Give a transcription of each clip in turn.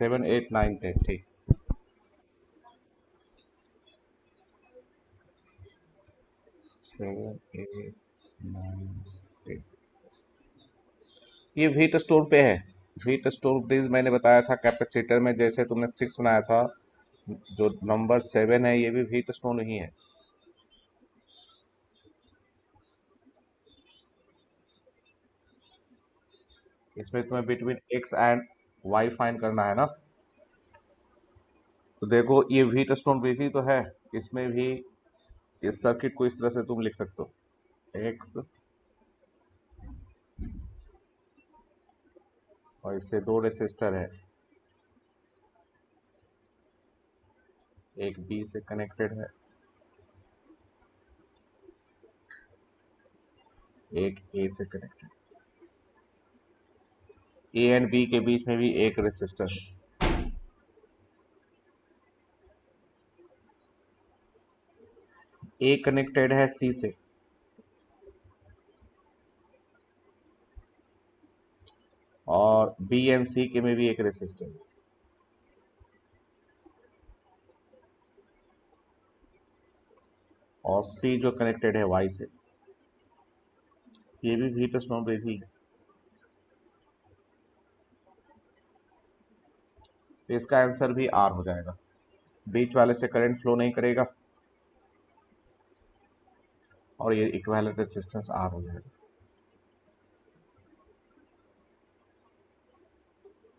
7 8 9 10 ठीक। 7 8 9 10। ये heat stone पे है। हीट स्टोन ब्रिज मैंने बताया था कैपेसिटर में, जैसे तुमने 6 बनाया था, जो नंबर 7 है ये भी हीट स्टोन ही है। इसमें तुम्हें between X and Y find करना है ना। तो देखो ये हीट स्टोन ब्रिज ही तो है। इसमें भी इस सर्किट को इस तरह से तुम लिख सकते हो, एक्स और इससे दो रेसिस्टर है, एक बी से कनेक्टेड है, एक ए से कनेक्टेड। ए एंड बी के बीच में भी एक रेसिस्टर है। ए कनेक्टेड है सी से, और बी एंड सी के में भी एक रेसिस्टर है। और सी जो कनेक्टेड है वाई से, ये भी हीट स्टोन ब्रिज ही है। तो इसका आंसर भी आर हो जाएगा। बीच वाले से करंट फ्लो नहीं करेगा और ये इक्विवेलेंट रेजिस्टेंस आर हो जाएगा।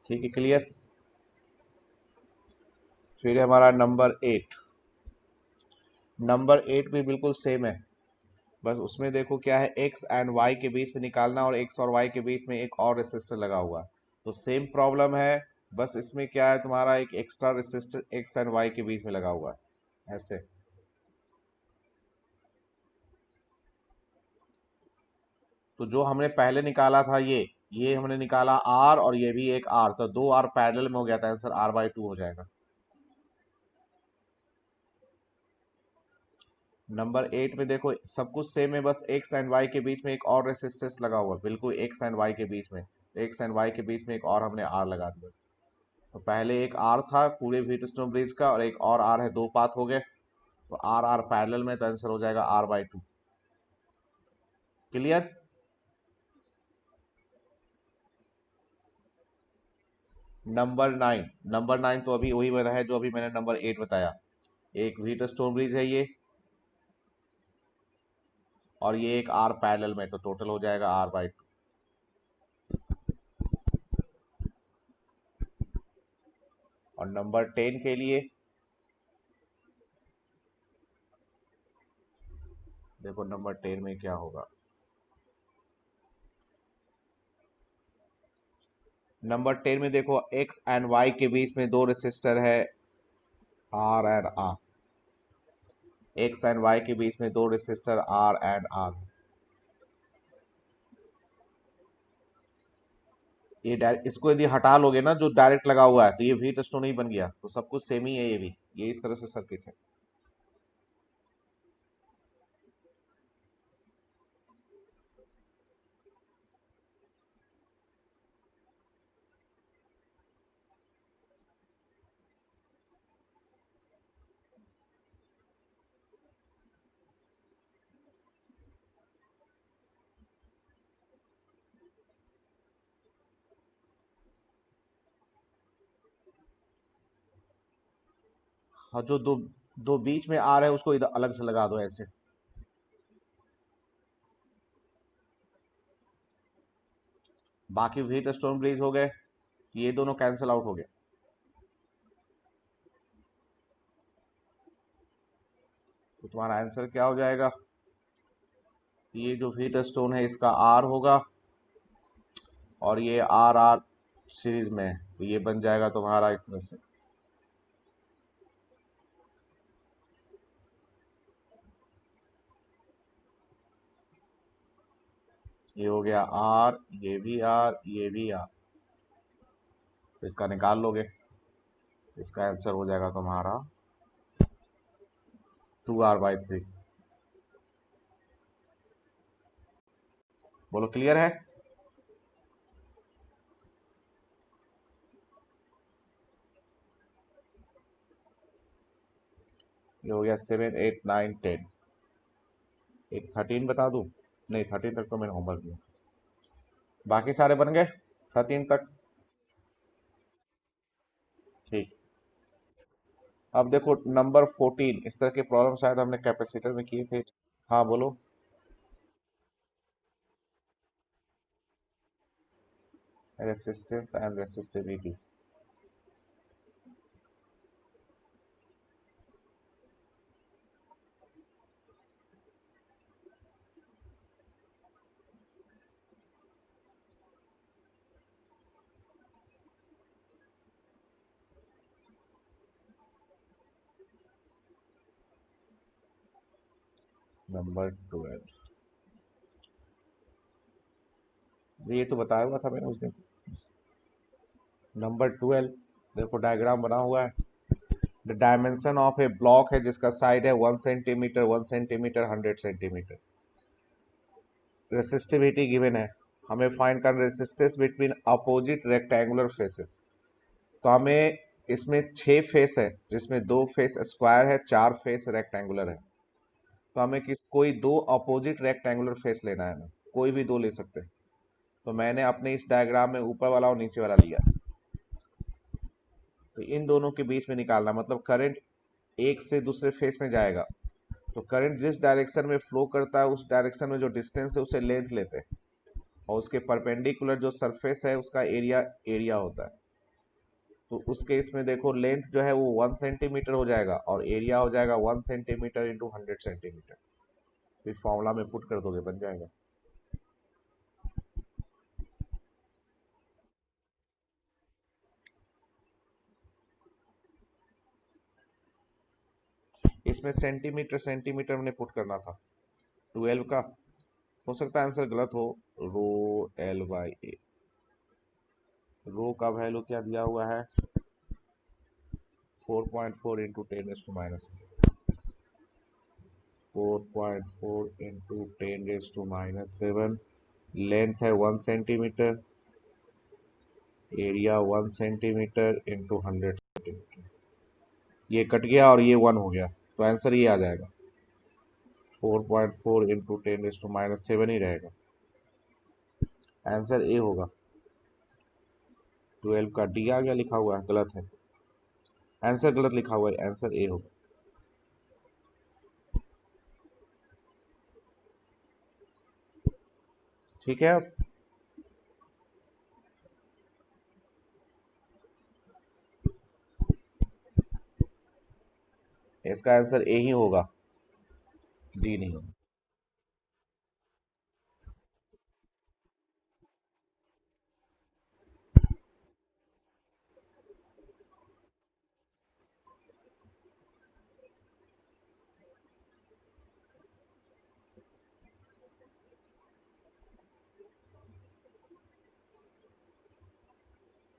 ठीक है, क्लियर। फिर हमारा नंबर 8। नंबर 8 भी बिल्कुल सेम है, बस उसमें देखो क्या है, एक्स एंड वाई के बीच में निकालना और एक्स और वाई के बीच में एक और रेसिस्टर लगा हुआ है। तो सेम प्रॉब्लम है, बस इसमें क्या है, तुम्हारा एक extra resistor X and Y के बीच में लगा हुआ है ऐसे। तो जो हमने पहले निकाला था ये हमने निकाला आर, और ये भी एक आर, तो दो आर पैरेलल में हो गया था, आंसर R/2 हो जाएगा। नंबर 8 में देखो सब कुछ सेम है, बस एक्स एंड वाई के बीच में एक और रेसिस्टेंस लगा हुआ है, बिल्कुल एक्स एंड वाई के बीच में। एक्स एंड वाई के बीच में एक और हमने आर लगा दिया। तो पहले एक आर था पूरे व्हीटस्टोन ब्रिज का, और एक और आर है, दो पाथ हो गए। तो आर आर पैरेलल में, तो आंसर हो जाएगा R/2। क्लियर। नंबर 9 तो अभी वही बता है जो अभी मैंने नंबर 8 बताया। एक व्हीटस्टोन ब्रिज है ये, और ये एक आर पैरेलल में, तो टोटल हो जाएगा R/2। और नंबर 10 के लिए देखो नंबर 10 में क्या होगा। नंबर 10 में देखो एक्स एंड वाई के बीच में दो रेसिस्टर है, R and R. X and Y के बीच में दो रेसिस्टर आर एंड आर। ये डायरेक्ट, इसको यदि हटा लोगे ना जो डायरेक्ट लगा हुआ है, तो ये व्हीट स्टोन ही बन गया। तो सब कुछ सेम ही है, ये भी ये इस तरह से सर्किट है। हाँ, जो दो दो बीच में आर है उसको इधर अलग से लगा दो ऐसे। बाकी व्हीट स्टोन ब्रिज हो गए, ये दोनों कैंसिल आउट हो गए। तो तुम्हारा आंसर क्या हो जाएगा, ये जो व्हीट स्टोन है इसका आर होगा, और ये आर आर सीरीज में है, तो ये बन जाएगा तुम्हारा इस तरह से। ये हो गया आर, ये भी आर, ये भी आर। तो इसका निकाल लोगे, इसका आंसर हो जाएगा तुम्हारा 2R/3। बोलो क्लियर है। ये हो गया 7 8 9 10। एक 13 बता दूं? नहीं, 13 तक तो मैंने होमवर्क दिया। बाकी सारे बन गए 13 तक? ठीक। अब देखो नंबर 14, इस तरह के प्रॉब्लम शायद हमने कैपेसिटर में किए थे। हाँ बोलो। Resistance and resistivity. नंबर 12, ये तो बताया हुआ था मैंने उस दिन। नंबर 12, देखो डायग्राम बना हुआ है। The dimension of A block है जिसका साइड है 1 centimetre, 1 centimetre, 100 centimetre. Resistivity given है। हमें फाइंड करना resistance between opposite rectangular faces. तो हमें इसमें 6 फेस है जिसमें 2 फेस स्क्वायर है, 4 फेस रेक्टेंगुलर है। तो हमें कोई 2 अपोजिट रेक्टेंगुलर फेस लेना है ना, कोई भी 2 ले सकते हैं। तो मैंने अपने इस डायग्राम में ऊपर वाला और नीचे वाला लिया। तो इन दोनों के बीच में निकालना, मतलब करंट एक से दूसरे फेस में जाएगा, तो करंट जिस डायरेक्शन में फ्लो करता है उस डायरेक्शन में जो डिस्टेंस है उसे लेंथ लेते हैं, और उसके परपेंडिकुलर जो सरफेस है उसका एरिया एरिया होता है। तो उस केस में देखो लेंथ जो है वो 1 सेंटीमीटर हो जाएगा और एरिया हो जाएगा 1 सेंटीमीटर इंटू 100 सेंटीमीटर। फिर फॉर्मूला में पुट कर दोगे, बन जाएगा। इसमें सेंटीमीटर सेंटीमीटर मैंने पुट करना था 12 का। हो सकता है आंसर गलत हो। रो L/A, रो का वैल्यू क्या दिया हुआ है? 4.4 इंटू 10⁻⁷ लेंथ है 1 centimetre, area 1 centimetre into 100 centimetre. ये कट गया और ये 1 हो गया, तो आंसर ये आ जाएगा 4.4 इंटू 10⁻⁷ ही रहेगा। आंसर ए होगा। 12 का डी आ गया लिखा हुआ है, गलत है। आंसर गलत लिखा हुआ है, आंसर ए होगा। ठीक है। अब इसका आंसर ए ही होगा, डी नहीं होगा।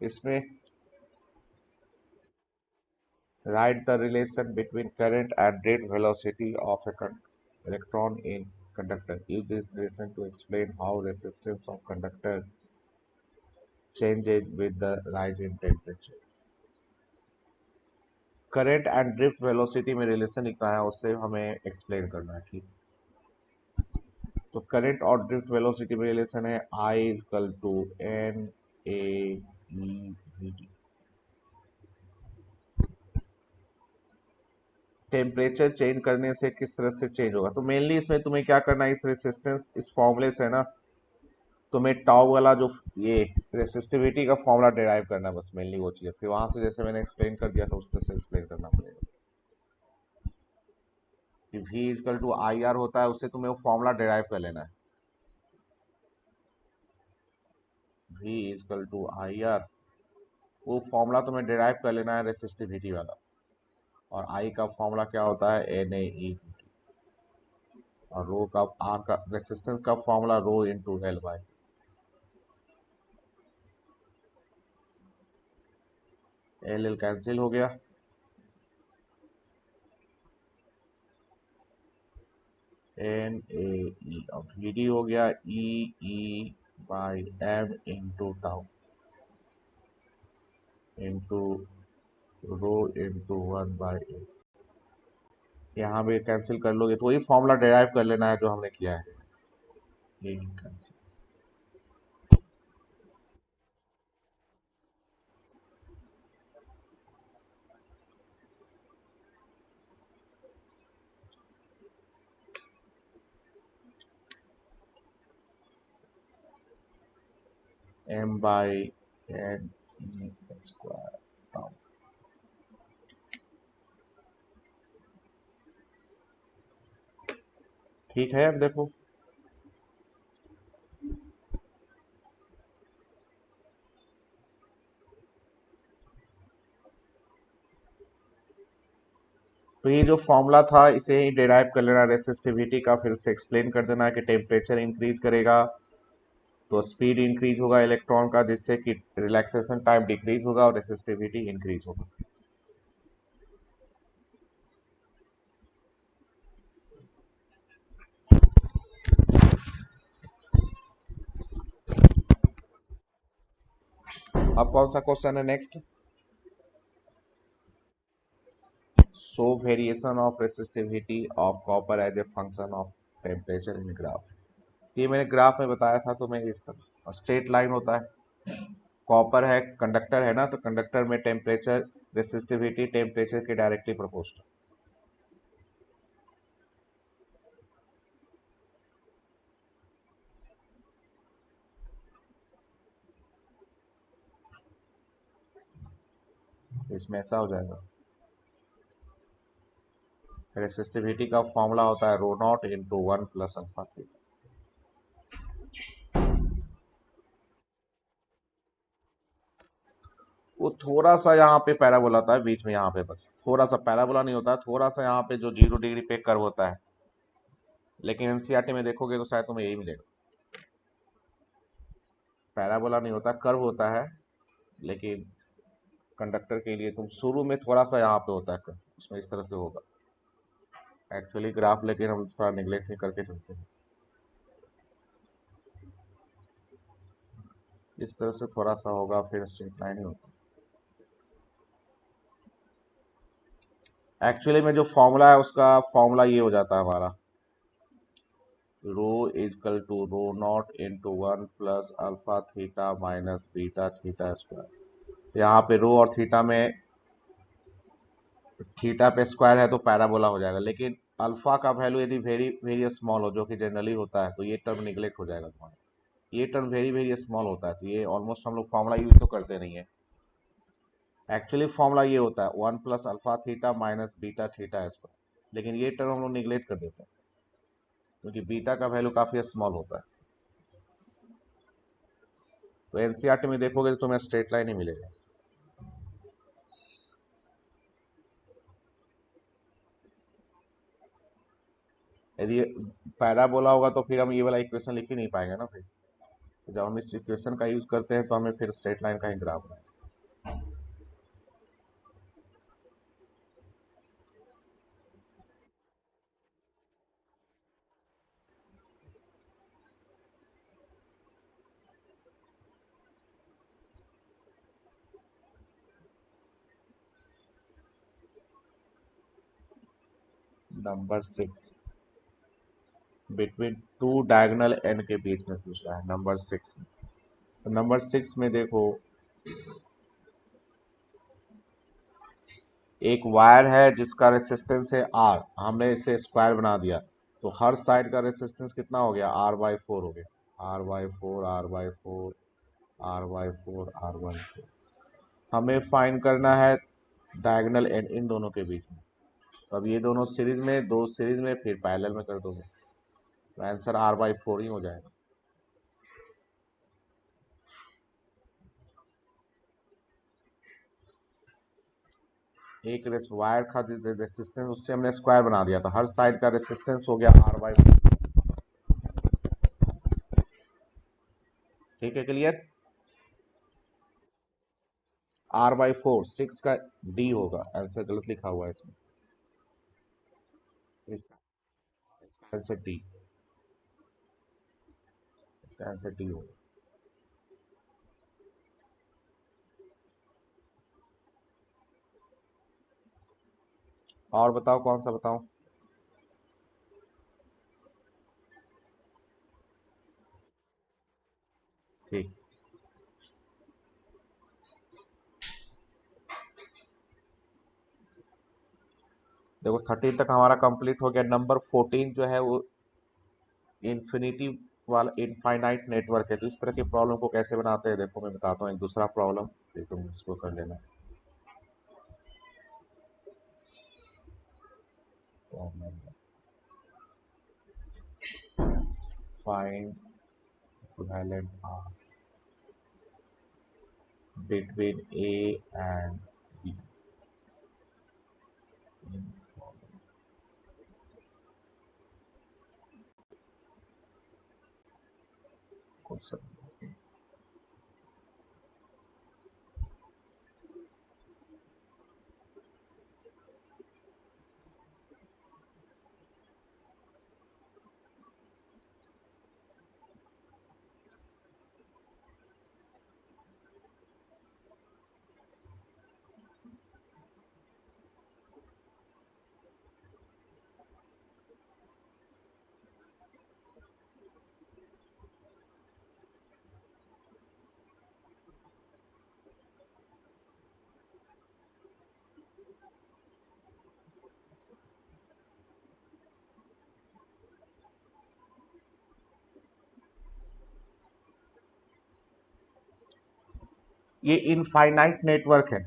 इसमें write the relation between current and rate velocity of a electron in conductor. Use this relation to explain how resistance of conductor changes with the rise in temperature. Current and drift velocity में relation लिखना है, उससे हमें explain करना है। ठीक। तो current और ड्रिफ्ट वेलोसिटी में रिलेशन है I equal to n A v d. Temperature change करने से किस तरह से चेंज होगा, तो मेनली इसमें तुम्हें क्या करना है, इस रेसिस्टेंस इस फॉर्मूले से ना तुम्हें टाउ वाला जो ये रेसिस्टिविटी का फॉर्मूला डिराइव करना है, बस मेनली वो चीज़ है। फिर वहां से जैसे मैंने एक्सप्लेन कर दिया था उस तरह से एक्सप्लेन करना पड़ेगा कि V equal to I R होता है, उससे तुम्हें वो फॉर्मूला डिराइव कर लेना है। V equal to I R, वो फॉर्मूला तुम्हें डिराइव कर लेना है रेसिस्टिविटी वाला। और I का फॉर्मूला क्या होता है, NaE। और रो का R का रेसिस्टेंस का formula rho into L/, L cancel हो गया। NaE और Vd हो गया E/m into tau into rho into 1/8। यहाँ भी कैंसिल कर लोगे तो वही फॉर्मूला डिराइव कर लेना है जो हमने किया है। ये cancel, M by N square. ठीक है, अब देखो तो ये जो फॉर्मूला था इसे ही डिराइव कर लेना रेसिस्टिविटी का, फिर उसे एक्सप्लेन कर देना कि टेम्परेचर इंक्रीज करेगा तो स्पीड इंक्रीज होगा इलेक्ट्रॉन का, जिससे कि रिलैक्सेशन टाइम डिक्रीज होगा और रेसिस्टिविटी इंक्रीज होगा। अब कौन सा क्वेश्चन है next? Show variation of resistivity of copper as a function of temperature in graph. ये मैंने ग्राफ में बताया था, तो मैं इस तरह स्ट्रेट लाइन होता है, कॉपर है, कंडक्टर है ना, तो कंडक्टर में टेम्परेचर रेसिस्टिविटी टेम्परेचर के डायरेक्टली प्रोपोर्शनल। इसमें ऐसा हो जाएगा, रेसिस्टिविटी का फॉर्मूला होता है रो नॉट इंटू 1 + अल्फा थीटा। वो थोड़ा सा यहाँ पे पैराबोला होता है बीच में, यहाँ पे बस थोड़ा सा पैराबोला नहीं होता है, थोड़ा सा यहाँ पे जो 0 डिग्री पे कर्व होता है, लेकिन एनसीईआरटी में देखोगे तो शायद तुम्हें यही मिलेगा। पैराबोला नहीं होता, कर्व होता है, लेकिन कंडक्टर के लिए तुम शुरू में थोड़ा सा यहाँ पे होता है कर्व, उसमें इस तरह से होगा एक्चुअली ग्राफ, लेकिन हम थोड़ा निगलेक्ट नहीं करके चलते हैं। इस तरह से थोड़ा सा होगा, फिर स्ट्रेट लाइन ही होता है। एक्चुअली में जो फॉर्मूला है उसका फॉर्मूला ये हो जाता है हमारा, rho equal to rho naught into 1 + alpha theta minus beta theta square. तो यहाँ पे रो और थीटा में, थीटा पे स्क्वायर है तो पैराबोला हो जाएगा, लेकिन अल्फा का वैल्यू यदि वेरी वेरी स्मॉल हो, जो कि जनरली होता है, तो ये टर्म निगलेक्ट हो जाएगा तुम्हारा। ये टर्म वेरी वेरी स्मॉल होता है, तो ये ऑलमोस्ट हम लोग फॉर्मूला यूज तो करते नहीं है। एक्चुअली फॉर्मूला ये होता है 1 + alpha theta minus beta theta square, लेकिन ये टर्म हम लोग निगलेक्ट कर देते हैं क्योंकि बीटा का वैल्यू काफी स्मॉल होता है। तो एनसीईआरटी में देखोगे तो तुम्हें स्ट्रेट लाइन ही मिलेगा। यदि पैराबोला होगा तो फिर हम ये वाला इक्वेशन लिख ही नहीं पाएंगे ना फिर, तो जब हम इस इक्वेशन का यूज करते हैं तो हमें फिर स्ट्रेट लाइन का ही ग्राफ बनाए। Number 6, between two diagonal and के बीच में पूछ रहा है नंबर 6 में। तो नंबर 6 में देखो, एक वायर है जिसका रेसिस्टेंस है आर, हमने इसे स्क्वायर बना दिया, तो हर साइड का रेसिस्टेंस कितना हो गया, R/4 हो गया, R/4 R/4 R/4 R/4। हमें फाइंड करना है डायगोनल एंड इन दोनों के बीच में। तो अब ये दोनों सीरीज में, दो सीरीज में, फिर पैरेलल में कर दोगे तो आंसर R/4 ही हो जाएगा। एक वायर का रेसिस्टेंस, उससे हमने स्क्वायर बना दिया, तो हर साइड का रेसिस्टेंस हो गया R/4। ठीक है, क्लियर? R/4 6 का डी होगा, आंसर गलत लिखा हुआ है इसमें, इसका आंसर डी, इसका आंसर डी होगा। और बताओ कौन सा बताऊं? देखो 13 तक हमारा कंप्लीट हो गया। नंबर 14 जो है वो इन्फिनिटी वाला इनफाइनाइट नेटवर्क है। तो इस तरह की प्रॉब्लम को कैसे बनाते हैं देखो मैं बताता हूँ। एक दूसरा प्रॉब्लम, तुम इसको कर लेना। Find equivalent R between A and B in question. ये इनफाइनाइट नेटवर्क है।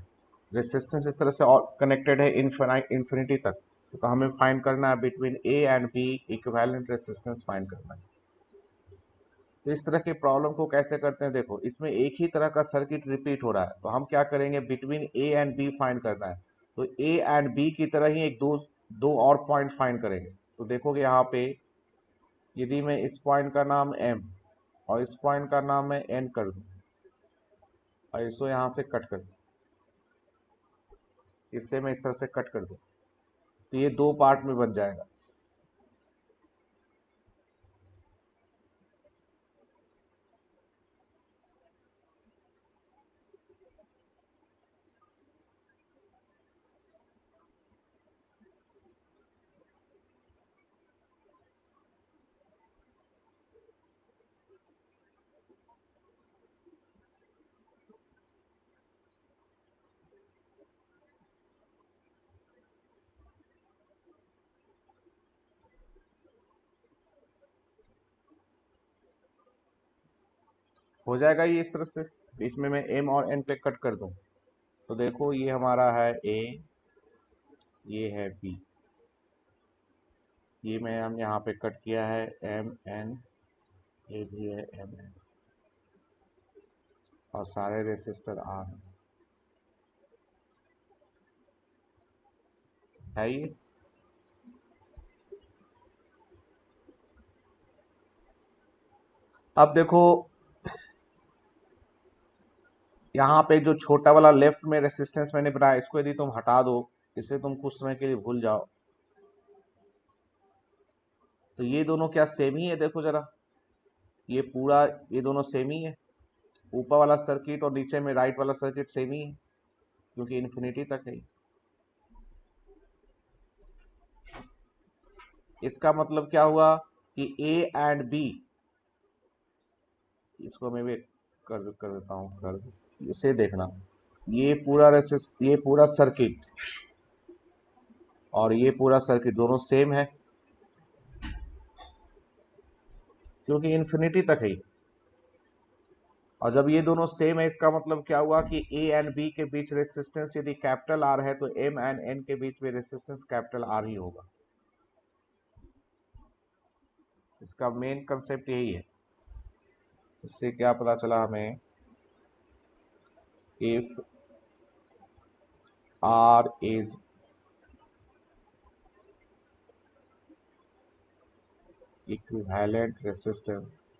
रेसिस्टेंस इस तरह से और कनेक्टेड है इनफाइनाइट इन्फिनिटी तक। तो हमें फाइंड करना है between A and B equivalent resistance find करना है। तो इस तरह के प्रॉब्लम को कैसे करते हैं देखो, इसमें एक ही तरह का सर्किट रिपीट हो रहा है। तो हम क्या करेंगे, between A and B find करना है। तो ए एंड बी की तरह ही एक दो दो और पॉइंट फाइंड करेंगे। तो देखोगे यहाँ पे, यदि मैं इस पॉइंट का नाम एम और इस पॉइंट का नाम मैं एन कर दूं और इसको यहाँ से कट कर दूं, इससे मैं इस तरह से कट कर दूं, तो ये दो पार्ट में बन जाएगा। हो जाएगा ये इस तरह से। इसमें मैं एम और एन पे कट कर दूं, तो देखो ये हमारा है ए, ये है बी, ये मैं हम यहाँ पे कट किया है एम एन, ये भी है एम एन, और सारे रेसिस्टर आर है ये। अब देखो यहाँ पे जो छोटा वाला लेफ्ट में रेसिस्टेंस मैंने बनाया, इसको यदि तुम हटा दो, इसे तुम कुछ समय के लिए भूल जाओ, तो ये दोनों क्या सेम ही है? देखो जरा, ये पूरा, ये दोनों सेम ही है। ऊपर वाला सर्किट और नीचे में राइट वाला सर्किट सेम ही है, क्योंकि इन्फिनिटी तक है। इसका मतलब क्या हुआ कि ए एंड बी, इसको मैं भी कर देता हूँ, कर दो। इसे देखना, ये पूरा ये पूरा सर्किट और ये पूरा सर्किट दोनों सेम है, क्योंकि इन्फिनिटी तक है। और जब ये दोनों सेम है, इसका मतलब क्या हुआ कि ए एंड बी के बीच रेसिस्टेंस यदि कैपिटल आर है, तो एम एंड एन के बीच में रेसिस्टेंस कैपिटल आर ही होगा। इसका मेन कंसेप्ट यही है। इससे क्या पता चला हमें, if R is equivalent resistance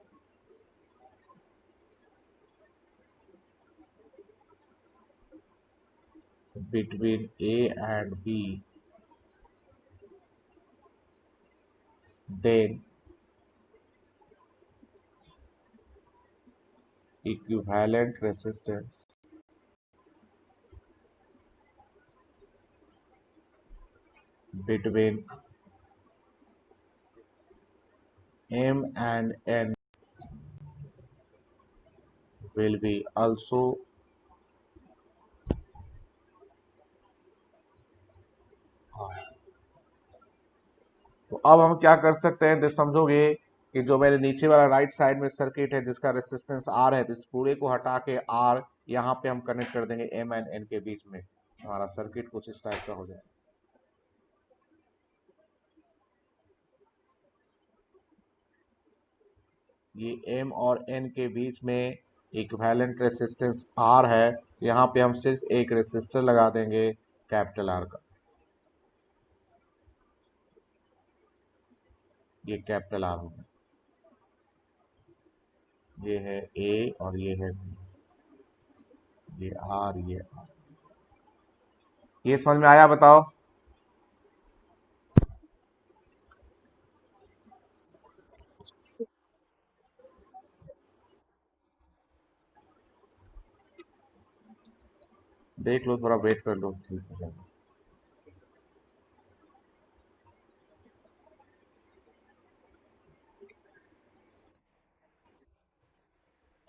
between A and B, then equivalent resistance between M and N will be also R. तो अब हम क्या कर सकते हैं, समझोगे कि जो मेरे नीचे वाला राइट साइड में सर्किट है जिसका रेसिस्टेंस आर है, तो इस पूरे को हटा के आर यहाँ पे हम कनेक्ट कर देंगे एम एंड एन के बीच में, हमारा सर्किट कुछ इस टाइप का हो जाएगा। ये एम और एन के बीच में इक्विवेलेंट रेसिस्टेंस आर है, यहाँ पे हम सिर्फ एक रेसिस्टर लगा देंगे कैपिटल आर का। ये कैपिटल आर होगा, ये है ए और ये है बी, ये आर ये आर। ये समझ में आया बताओ? देख लो, थोड़ा वेट कर लो, ठीक हो जाएगा।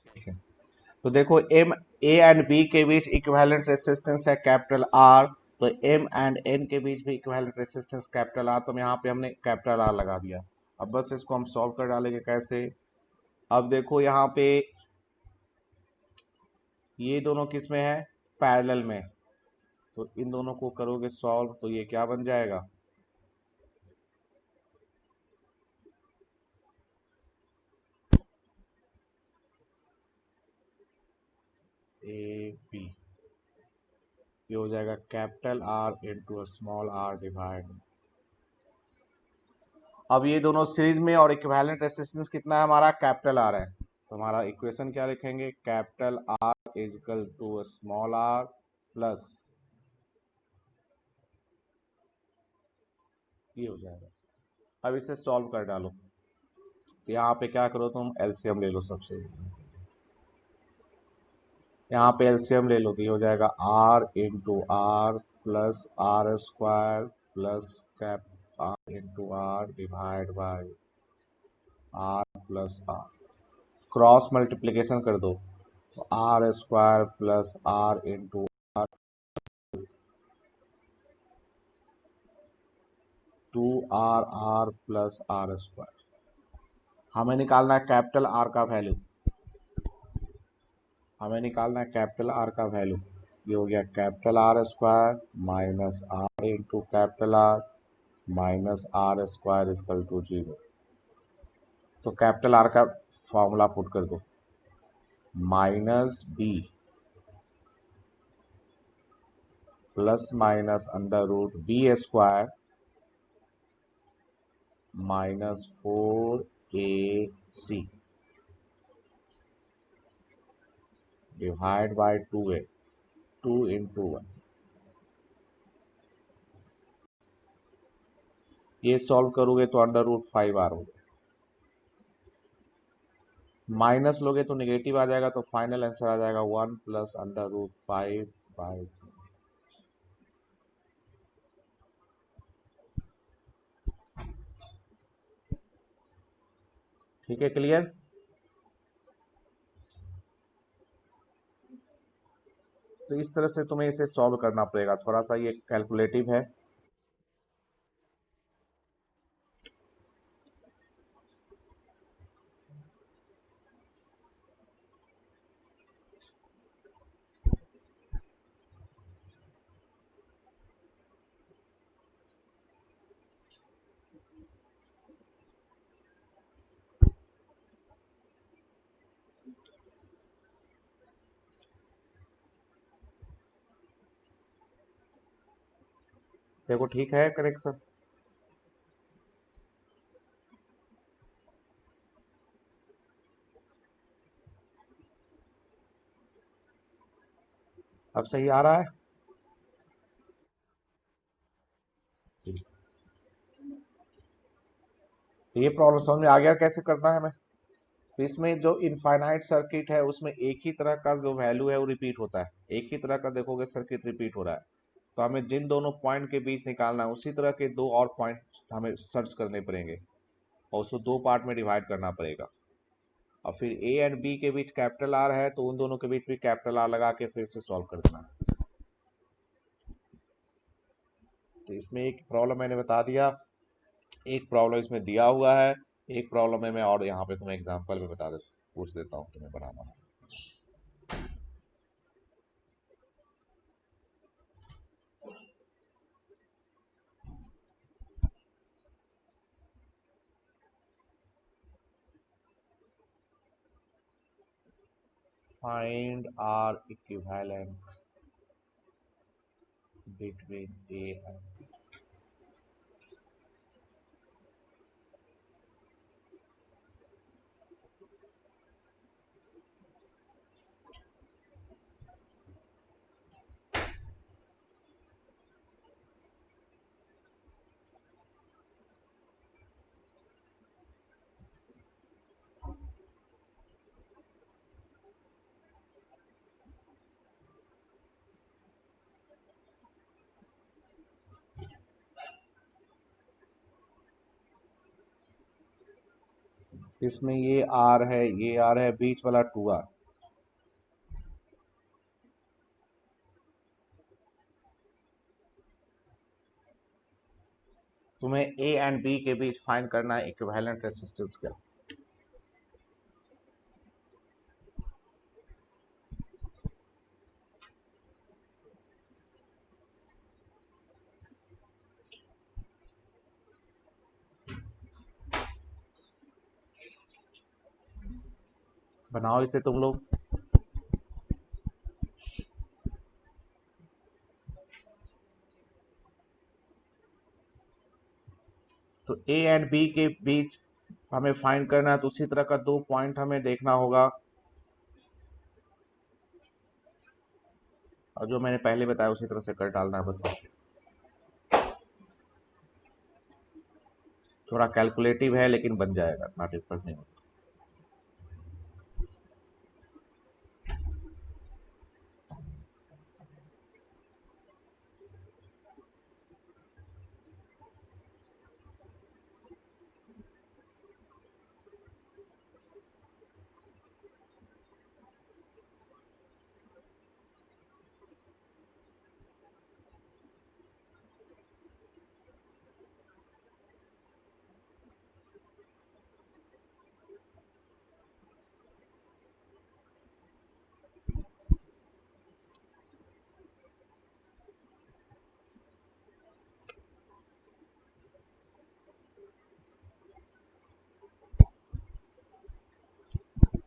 ठीक है, तो देखो एम ए एंड बी के बीच इक्विवेलेंट रेसिस्टेंस है कैपिटल आर, तो एम एंड एन के बीच भी इक्विवेलेंट रेसिस्टेंस कैपिटल आर, तो यहाँ पे हमने कैपिटल आर लगा दिया। अब बस इसको हम सॉल्व कर डालेंगे कैसे। अब देखो यहाँ पे ये दोनों किस में है, पैरेलल में, तो इन दोनों को करोगे सॉल्व तो ये क्या बन जाएगा, ए बी, ये हो जाएगा capital R into small R divide. अब ये दोनों सीरीज में और इक्विवेलेंट रेसिस्टेंस कितना है हमारा, कैपिटल आर है, तो हमारा इक्वेशन क्या लिखेंगे, capital R is equal to small R plus, ये हो जाएगा। अब इसे सॉल्व कर डालो, तो यहाँ पे क्या करो तुम, एलसीएम ले लो सबसे, यहाँ पे एलसीएम ले लो तो ये हो जाएगा R into R plus R square plus cap R into R divide by R plus R, cross multiplication कर दो, तो R square plus R into R, two R R plus R square. हमें निकालना है कैपिटल आर का value, हमें निकालना है कैपिटल आर का वैल्यू। ये हो गया capital R square minus R into capital R minus R square equal to 0। तो कैपिटल आर का फॉर्मूला पुट कर दो, minus B plus minus under root B square minus 4ac divide by 2a, 2 into 1। ये solve करोगे तो under root 5r होगा, minus लोगे तो निगेटिव आ जाएगा, तो फाइनल आंसर आ जाएगा 1 प्लस अंडर रूट 5/2। ठीक है, क्लियर? तो इस तरह से तुम्हें इसे सॉल्व करना पड़ेगा, थोड़ा सा ये कैलकुलेटिव है। देखो ठीक है करेक्शन। अब सही आ रहा है? तो ये प्रॉब्लम समझ में आ गया कैसे करना है हमें। तो इसमें जो इनफाइनाइट सर्किट है उसमें एक ही तरह का जो वैल्यू है वो रिपीट होता है, एक ही तरह का देखोगे सर्किट रिपीट हो रहा है, तो हमें जिन दोनों पॉइंट के बीच निकालना है उसी तरह के दो और पॉइंट हमें सर्च करने पड़ेंगे और उसको दो पार्ट में डिवाइड करना पड़ेगा। और फिर ए एंड बी के बीच कैपिटल आर है तो उन दोनों के बीच भी कैपिटल आर लगा के फिर से सॉल्व कर देना है। तो इसमें एक प्रॉब्लम मैंने बता दिया, एक प्रॉब्लम इसमें दिया हुआ है, एक प्रॉब्लम है मैं और यहाँ पे तुम्हें एग्जांपल में बता देता पूछ देता हूँ तुम्हें बनाना। Find R equivalent between A and, इसमें ये आर है बीच वाला टू आर। तुम्हें ए एंड बी के बीच फाइंड करना है इक्विवेलेंट रेसिस्टेंस का। बनाओ इसे तुम लोग। तो ए एंड बी के बीच हमें फाइंड करना है, तो उसी तरह का दो पॉइंट हमें देखना होगा, और जो मैंने पहले बताया उसी तरह से कर डालना है बस। थोड़ा कैलकुलेटिव है लेकिन बन जाएगा, इतना डिफिकल्ट नहीं होता।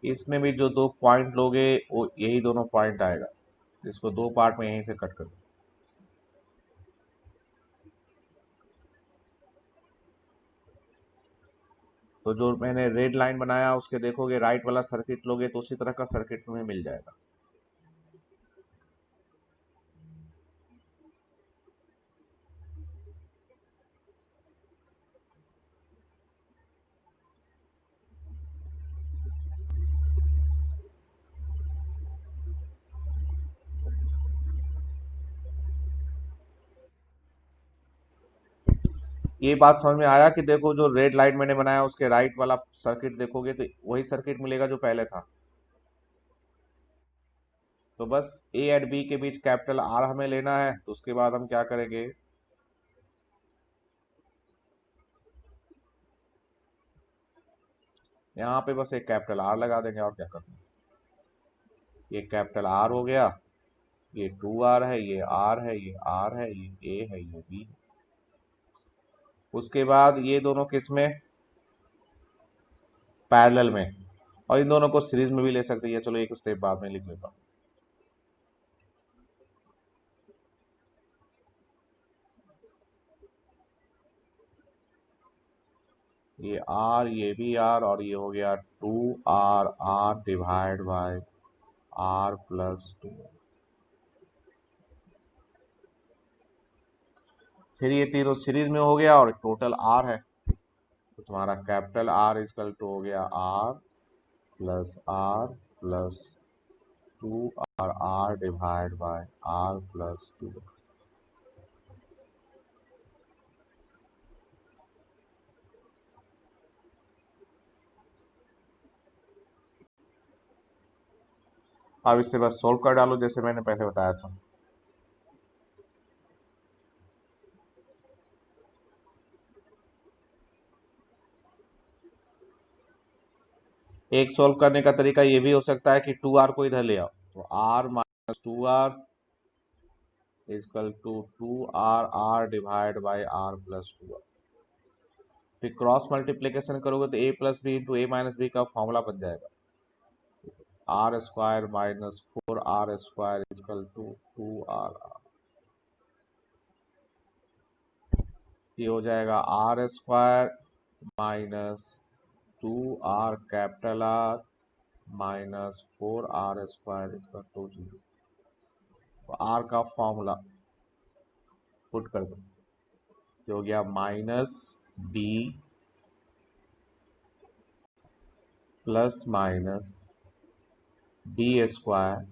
इसमें भी जो दो पॉइंट लोगे वो यही दोनों पॉइंट आएगा, तो इसको दो पार्ट में यहीं से कट कर दो। तो जो मैंने रेड लाइन बनाया उसके देखोगे राइट वाला सर्किट लोगे तो उसी तरह का सर्किट तुम्हें मिल जाएगा। ये बात समझ में आया कि देखो जो रेड लाइन मैंने बनाया उसके राइट वाला सर्किट देखोगे तो वही सर्किट मिलेगा जो पहले था। तो बस ए एंड बी के बीच कैपिटल आर हमें लेना है, तो उसके बाद हम क्या करेंगे, यहाँ पे बस एक कैपिटल आर लगा देंगे और क्या करना है। ये कैपिटल आर हो गया, ये टू आर है, ये आर है, ये आर है, ये ए है, ये बी है। उसके बाद ये दोनों किस में, पैरेलल में, और इन दोनों को सीरीज में भी ले सकते हैं। चलो एक स्टेप बाद में लिख लेता हूँ। ये आर, ये भी आर, और ये हो गया two R R divide by R plus two. फिर ये तीनों सीरीज में हो गया और टोटल आर है, तो तुम्हारा कैपिटल आर इजकल टू हो गया R plus two R divide by R plus two. अब इसे बस सोल्व कर डालो जैसे मैंने पहले बताया था। एक सॉल्व करने का तरीका ये भी हो सकता है कि 2r को इधर ले आओ, तो r minus 2r equal to 2r divide by r plus 2r। फिर क्रॉस मल्टीप्लीकेशन करोगे तो a plus B into A minus B का फॉर्मूला बन जाएगा, R square minus 4r square equal to 2r। ये हो जाएगा R square minus 2r capital R minus 4r square equal to 0। तो आर का फॉर्मूला पुट कर दो, जो हो गया minus B plus minus B square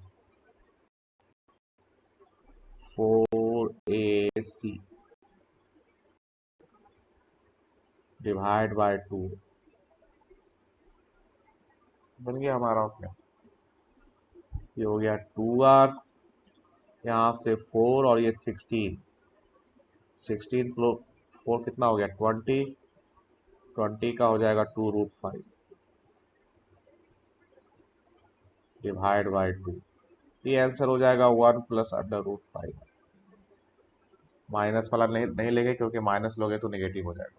4ac divide by 2। बन गया हमारा क्या, ये हो गया 2r, यहाँ से 4 और ये 16, 16 प्लस 4 कितना हो गया 20, 20 का हो जाएगा 2√5 डिवाइड बाय 2। ये आंसर हो जाएगा 1 प्लस √5। माइनस वाला नहीं लेंगे क्योंकि माइनस लोगे तो नेगेटिव हो जाएगा।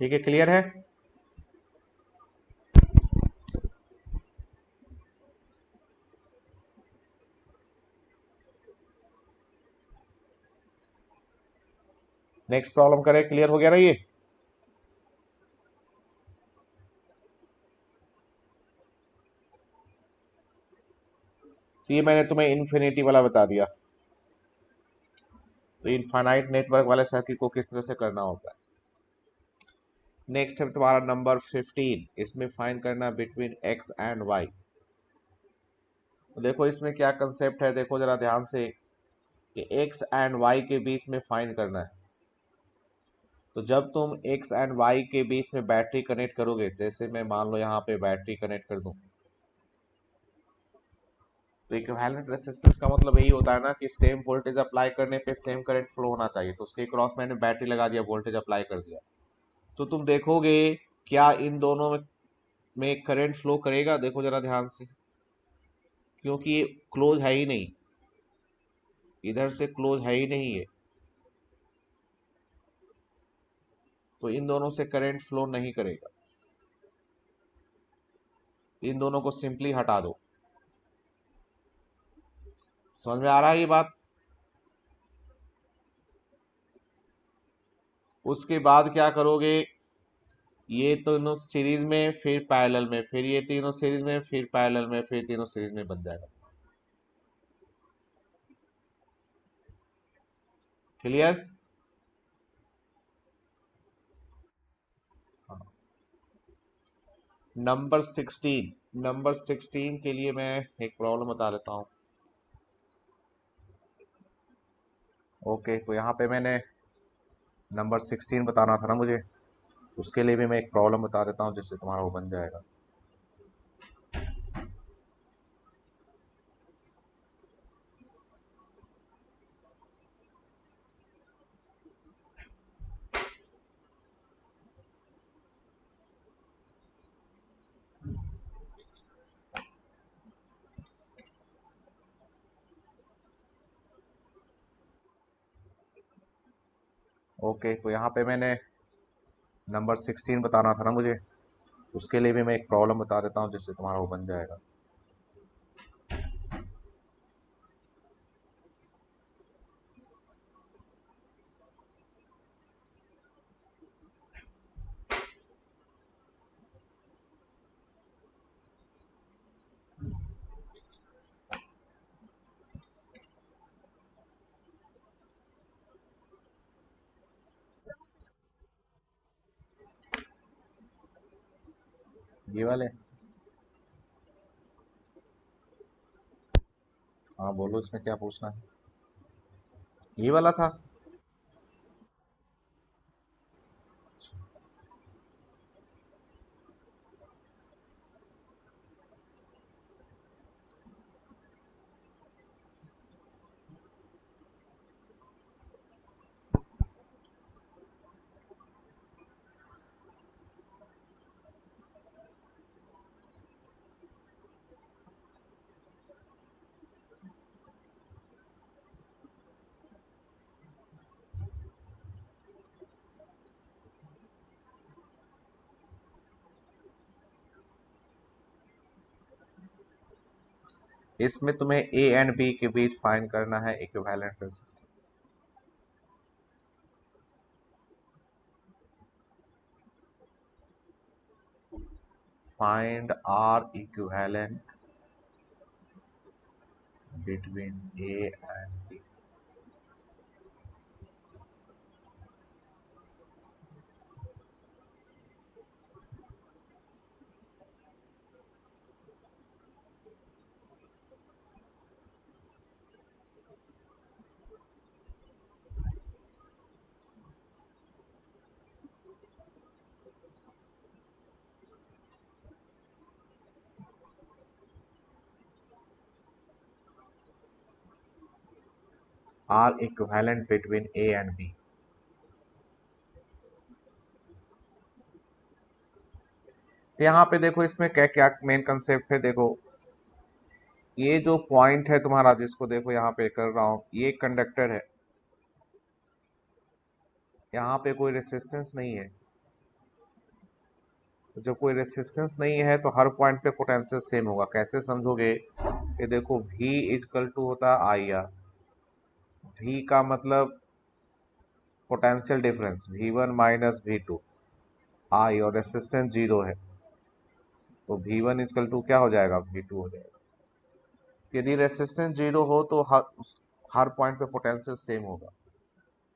ठीक है, क्लियर है। नेक्स्ट प्रॉब्लम करें, क्लियर हो गया ना ये। तो ये मैंने तुम्हें इन्फिनिटी वाला बता दिया। तो इनफाइनाइट नेटवर्क वाले सर्किट को किस तरह से करना होता है। नेक्स्ट है तुम्हारा नंबर 15, इसमें फाइंड करना बिटवीन x एंड y। तो देखो इसमें क्या कंसेप्ट है, देखो जरा ध्यान से कि x एंड y के बीच में फाइंड करना है। तो जब तुम x एंड y के बीच में बैटरी कनेक्ट करोगे, जैसे मैं मान लो यहाँ पे बैटरी कनेक्ट कर दूं, तो इक्विवेलेंट रेजिस्टेंस का मतलब यही होता है ना कि सेम वोल्टेज अप्लाई करने पे सेम करंट फ्लो होना चाहिए। तो उसके क्रॉस मैंने बैटरी लगा दिया, वोल्टेज अप्लाई कर दिया, तो तुम देखोगे क्या इन दोनों में करंट फ्लो करेगा। देखो जरा ध्यान से, क्योंकि ये क्लोज है ही नहीं, इधर से क्लोज है ही नहीं है, तो इन दोनों से करंट फ्लो नहीं करेगा। इन दोनों को सिंपली हटा दो। समझ में आ रहा है ये बात। उसके बाद क्या करोगे, ये तीनों सीरीज में फिर पैरेलल में, फिर ये तीनों सीरीज में, फिर पैरेलल में, फिर तीनों सीरीज में बन जाएगा। क्लियर। नंबर 16, नंबर 16 के लिए मैं एक प्रॉब्लम बता देता हूँ। ओके, तो यहाँ पे मैंने नंबर 16 बताना था ना मुझे, उसके लिए भी मैं एक प्रॉब्लम बता देता हूँ जिससे तुम्हारा वो बन जाएगा। ओके, तो यहाँ पे मैंने नंबर 16 बताना था ना मुझे, उसके लिए भी मैं एक प्रॉब्लम बता देता हूँ जिससे तुम्हारा वो बन जाएगा। ये वाले, हाँ बोलो इसमें क्या पूछना है। ये वाला था। इसमें तुम्हें ए एंड बी के बीच फाइंड करना है equivalent resistance. Find R equivalent between A and B. R equivalent between A and B. यहाँ पे देखो इसमें क्या क्या मेन कंसेप्ट है। देखो ये जो पॉइंट है तुम्हारा, जिसको देखो यहाँ पे कर रहा हूं, ये कंडक्टर है, यहाँ पे कोई रेसिस्टेंस नहीं है। तो जब कोई रेसिस्टेंस नहीं है तो हर पॉइंट पे पोटेंशियल सेम होगा। कैसे समझोगे कि देखो V इजकल टू होता है आई आर। V का मतलब potential difference V1 minus V2 आई, और रेसिस्टेंस जीरो है तो V1 इजकल टू क्या हो जाएगा, V2 हो जाएगा। यदि रेसिस्टेंस जीरो हो तो हर पॉइंट पे पोटेंशियल सेम होगा।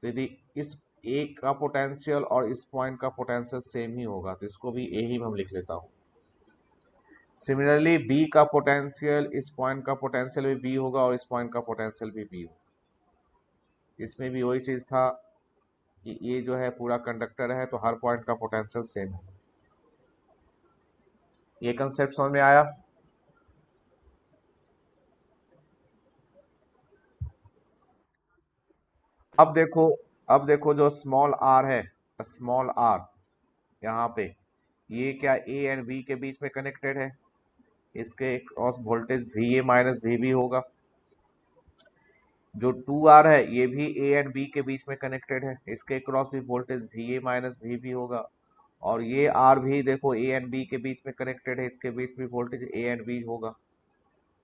तो यदि इस ए का पोटेंशियल और इस पॉइंट का पोटेंशियल सेम ही होगा तो इसको भी ए ही हम लिख लेता हूँ। सिमिलरली बी का पोटेंशियल, इस पॉइंट का पोटेंशियल भी बी होगा और इस पॉइंट का पोटेंशियल भी बी होगा। इसमें भी वही चीज था कि ये जो है पूरा कंडक्टर है तो हर पॉइंट का पोटेंशियल सेम है। ये कंसेप्ट समझ में आया। अब देखो जो स्मॉल आर है, स्मॉल आर यहाँ पे, ये क्या ए एंड बी के बीच में कनेक्टेड है। इसके cross voltage V A minus V B होगा। जो 2R है ये भी ए एंड बी के बीच में कनेक्टेड है, इसके क्रॉस भी voltage V A minus V B होगा। और ये आर भी देखो ए एंड बी के बीच में कनेक्टेड है, इसके बीच भी वोल्टेज ए एंड बी होगा।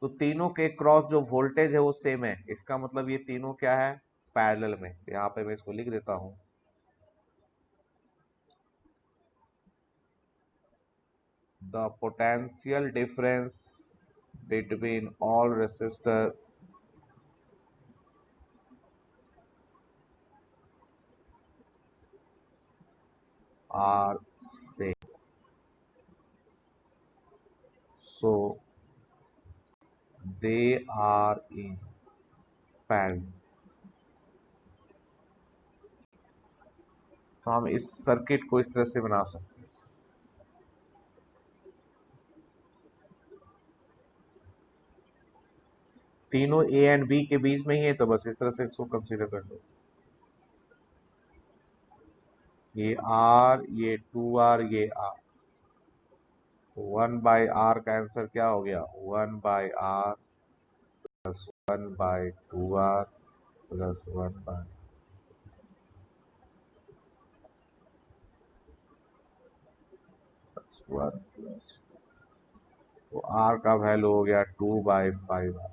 तो तीनों के क्रॉस जो वोल्टेज है वो सेम है। इसका मतलब ये तीनों क्या है, पैरेलल में। यहाँ पे मैं इसको लिख देता हूँ, the potential difference between all resistor are same, so they are in parallel। तो हम इस सर्किट को इस तरह से बना सकते हैं। तीनों ए एंड बी के बीच में ही है तो बस इस तरह से इसको कंसीडर कर लो। ये आर, ये 2R, ये आर। 1/r का आंसर क्या हो गया, 1/r plus 1/2R plus 1/, plus, तो r का वैल्यू हो गया 2/5R।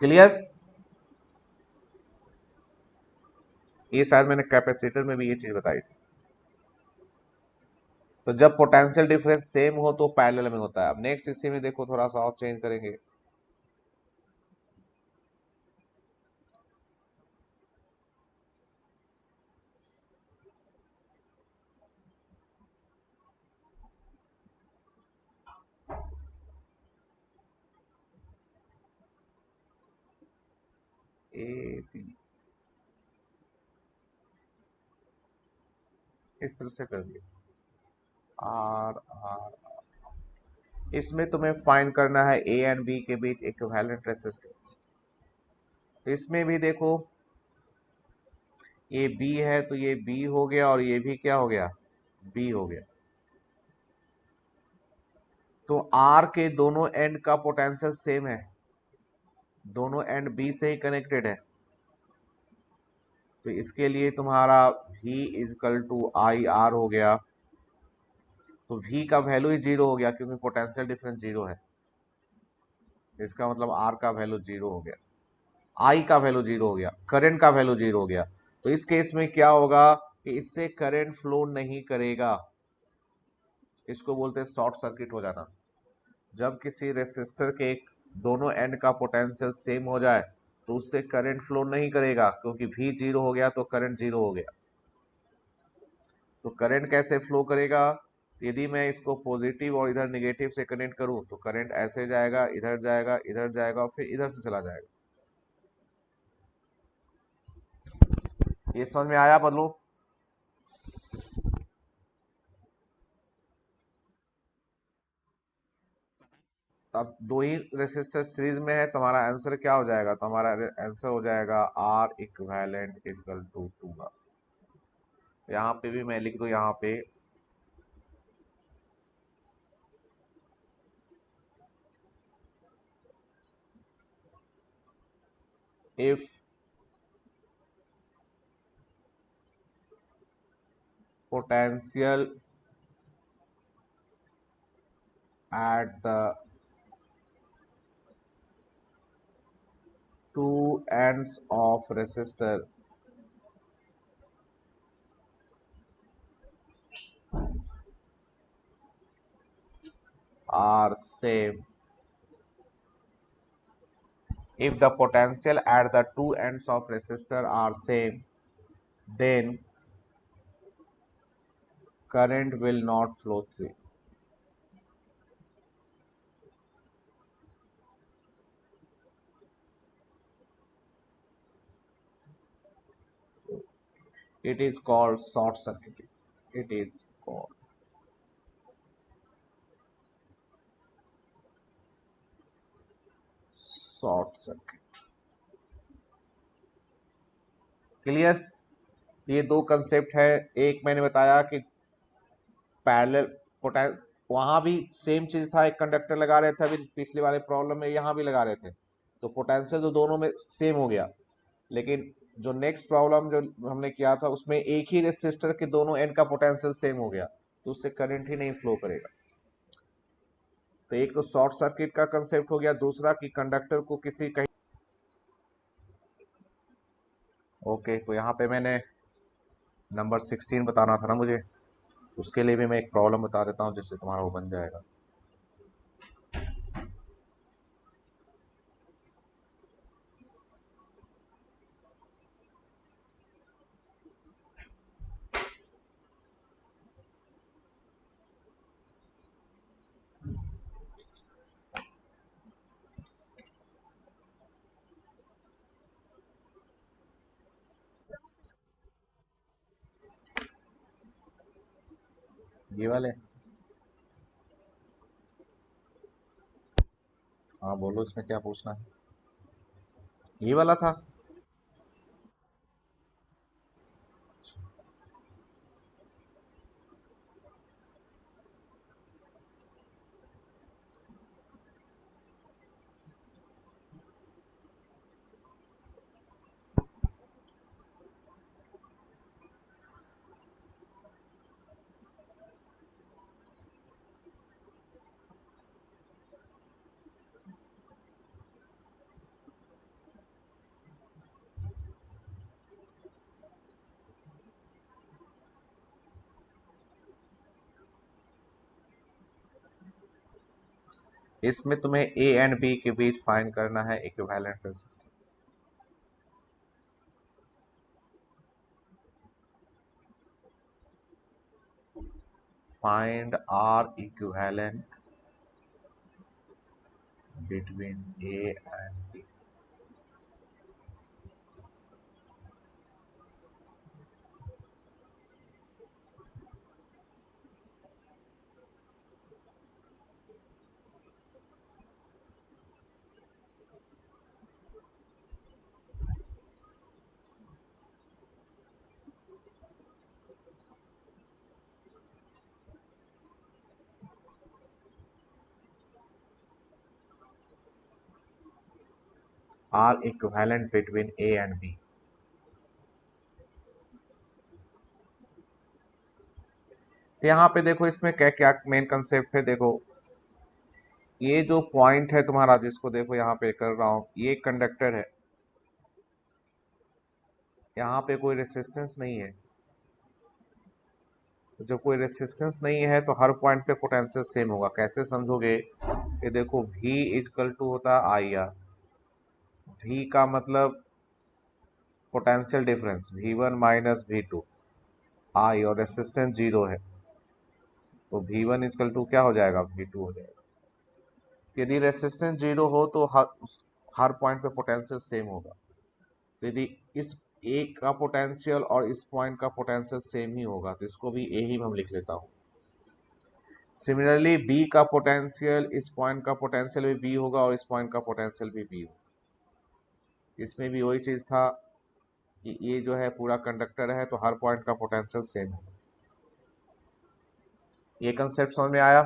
क्लियर। ये शायद मैंने कैपेसिटर में भी ये चीज बताई थी। तो जब पोटेंशियल डिफरेंस सेम हो तो पैरेलल में होता है। अब नेक्स्ट इसी में देखो थोड़ा सा और चेंज करेंगे। ए बी इस तरह से कर दिया, आर आर। इसमें तुम्हें फाइंड करना है ए एंड बी के बीच इक्विवेलेंट रेसिस्टेंस। तो इसमें भी देखो ये बी है तो ये बी हो गया और ये भी क्या हो गया, बी हो गया। तो आर के दोनों एंड का पोटेंशियल सेम है, दोनों एंड बी से ही कनेक्टेड है। तो इसके लिए तुम्हारा V equal to I R हो गया। तो V का वैल्यू ही जीरो हो गया क्योंकि पोटेंशियल डिफरेंस जीरो है। इसका मतलब आर का वैल्यू 0 हो गया, आई का वैल्यू 0 हो गया, करंट का वैल्यू 0 हो गया। तो इस केस में क्या होगा कि इससे करंट फ्लो नहीं करेगा, इसको बोलते हैं शॉर्ट सर्किट हो जाना। जब किसी रेसिस्टर के दोनों एंड का पोटेंशियल सेम हो जाए तो उससे करंट फ्लो नहीं करेगा, क्योंकि V 0 हो गया तो करंट 0 हो गया। तो करंट कैसे फ्लो करेगा? यदि मैं इसको पॉजिटिव और इधर नेगेटिव से कनेक्ट करूं तो करंट ऐसे जाएगा, इधर जाएगा, इधर जाएगा और फिर इधर से चला जाएगा। ये समझ में आया बदलो? अब दो ही रेसिस्टर सीरीज में है, तुम्हारा आंसर क्या हो जाएगा? तुम्हारा आंसर हो जाएगा आर इक्विवेलेंट इक्वल टू 2। यहाँ पे भी मैं लिख दूं, यहाँ पे if potential at the two ends of resistor are same, if the potential at the two ends of resistor are same, then current will not flow through. It is called short circuiting. It is called short circuit. Clear? ये दो concept है। एक मैंने बताया कि parallel पोटें वहां भी same चीज था, एक कंडक्टर लगा रहे थे, अभी पिछले वाले प्रॉब्लम में यहाँ भी लगा रहे थे, तो पोटेंशियल तो दोनों में सेम हो गया। लेकिन जो नेक्स्ट प्रॉब्लम जो हमने किया था उसमें एक ही रेसिस्टर के दोनों एंड का पोटेंशियल सेम हो गया, तो उससे करंट ही नहीं फ्लो करेगा। तो एक तो शॉर्ट सर्किट का कंसेप्ट हो गया, दूसरा कि कंडक्टर को किसी कहीं। ओके, तो यहाँ पे मैंने नंबर 16 बताना था ना मुझे, उसके लिए भी मैं एक प्रॉब्लम बता देता हूँ जिससे तुम्हारा वो बन जाएगा। ये वाले, हाँ बोलो इसमें क्या पूछना है। ये वाला था। इसमें तुम्हें ए एंड बी के बीच फाइंड करना है equivalent resistance. Find R equivalent between A and B. R equivalent between A and B. तो यहाँ पे देखो इसमें क्या क्या मेन कंसेप्ट है, देखो ये जो पॉइंट है तुम्हारा, जिसको देखो यहाँ पे कर रहा हूं, ये कंडक्टर है, यहाँ पे कोई रेसिस्टेंस नहीं है। तो जब कोई रेसिस्टेंस नहीं है तो हर पॉइंट पे पोटेंशियल सेम होगा। कैसे समझोगे? ये देखो V इक्वल टू होता है आई आर। V का मतलब potential difference V1 minus V2 आई, और रेसिस्टेंस जीरो है, तो V1 इक्वल टू क्या हो जाएगा? V2 हो जाएगा। यदि रेसिस्टेंस जीरो हो तो हर पॉइंट पे पोटेंशियल सेम होगा। तो यदि इस एक का पोटेंशियल और इस पॉइंट का पोटेंशियल सेम ही होगा तो इसको भी ए ही हम लिख लेता हूँ। सिमिलरली बी का पोटेंशियल, इस पॉइंट का पोटेंशियल भी बी होगा और इस पॉइंट का पोटेंशियल भी बी होगा। इसमें भी वही चीज था कि ये जो है पूरा कंडक्टर है तो हर पॉइंट का पोटेंशियल सेम होगा। ये कंसेप्ट समझ में आया?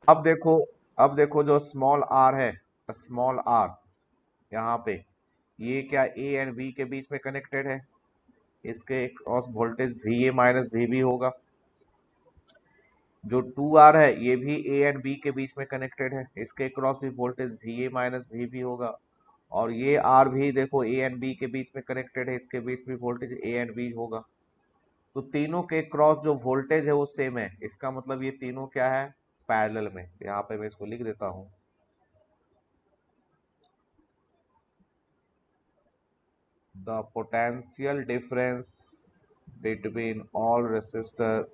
अब देखो, अब देखो जो स्मॉल आर है, स्मॉल आर यहाँ पे, ये क्या ए एंड बी के बीच में कनेक्टेड है, इसके cross voltage V A minus V B होगा। जो 2R है ये भी ए एंड बी के बीच में कनेक्टेड है, इसके क्रॉस भी voltage V A minus V B होगा। और ये आर भी देखो ए एंड बी के बीच में कनेक्टेड है, इसके बीच भी वोल्टेज ए एंड बी होगा। तो तीनों के क्रॉस जो वोल्टेज है वो सेम है, इसका मतलब ये तीनों क्या है? पैरेलल में। यहाँ पे मैं इसको लिख देता हूँ, the potential difference between all resistor